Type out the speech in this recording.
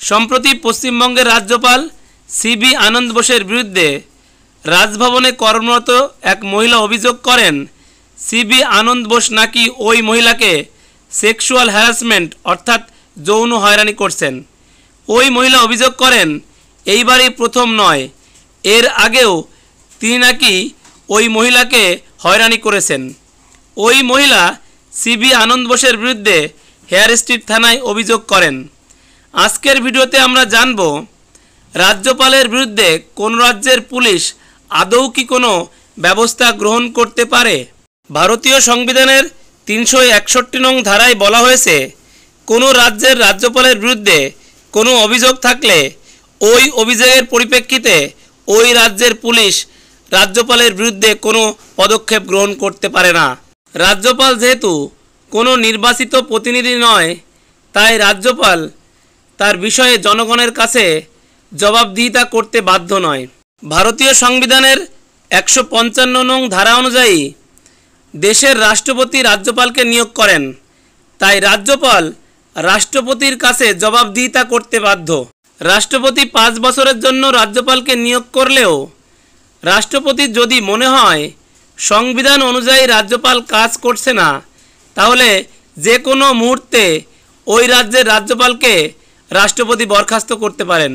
সম্প্রতি পশ্চিমবঙ্গের রাজ্যপাল সিবি আনন্দ বোসের বিরুদ্ধে রাজভবনে কর্মরত এক মহিলা অভিযোগ করেন সিবি আনন্দ বোস নাকি ওই মহিলাকে সেক্সুয়াল হ্যারাসমেন্ট অর্থাৎ যৌন হয়রানি করছেন। ওই মহিলা অভিযোগ করেন এইবারই প্রথম নয়, এর আগেও তিনি নাকি ওই মহিলাকে হয়রানি করেছেন। ওই মহিলা সিবি আনন্দ বোসের বিরুদ্ধে হেয়ার স্ট্রিট থানায় অভিযোগ করেন। আজকের ভিডিওতে আমরা জানব রাজ্যপালের বিরুদ্ধে কোন রাজ্যের পুলিশ আদৌ কি কোনো ব্যবস্থা গ্রহণ করতে পারে। ভারতীয় সংবিধানের 361 নং ধারায় বলা হয়েছে, কোনো রাজ্যের রাজ্যপালের বিরুদ্ধে কোনো অভিযোগ থাকলে ওই অভিযোগের পরিপ্রেক্ষিতে ওই রাজ্যের পুলিশ রাজ্যপালের বিরুদ্ধে কোনো পদক্ষেপ গ্রহণ করতে পারে না। রাজ্যপাল যেহেতু কোনো নির্বাচিত প্রতিনিধি নয়, তাই রাজ্যপাল তার বিষয়ে জনগণের কাছে জবাবদিহিতা করতে বাধ্য নয়। ভারতীয় সংবিধানের 155 নং ধারা অনুযায়ী দেশের রাষ্ট্রপতি রাজ্যপালকে নিয়োগ করেন, তাই রাজ্যপাল রাষ্ট্রপতির কাছে জবাবদিহিতা করতে বাধ্য। রাষ্ট্রপতি 5 বছরের জন্য রাজ্যপালকে নিয়োগ করলেও রাষ্ট্রপতির যদি মনে হয় সংবিধান অনুযায়ী রাজ্যপাল কাজ করছে না, তাহলে যে কোনো মুহূর্তে ওই রাজ্যের রাজ্যপালকে রাষ্ট্রপতি বরখাস্ত করতে পারেন।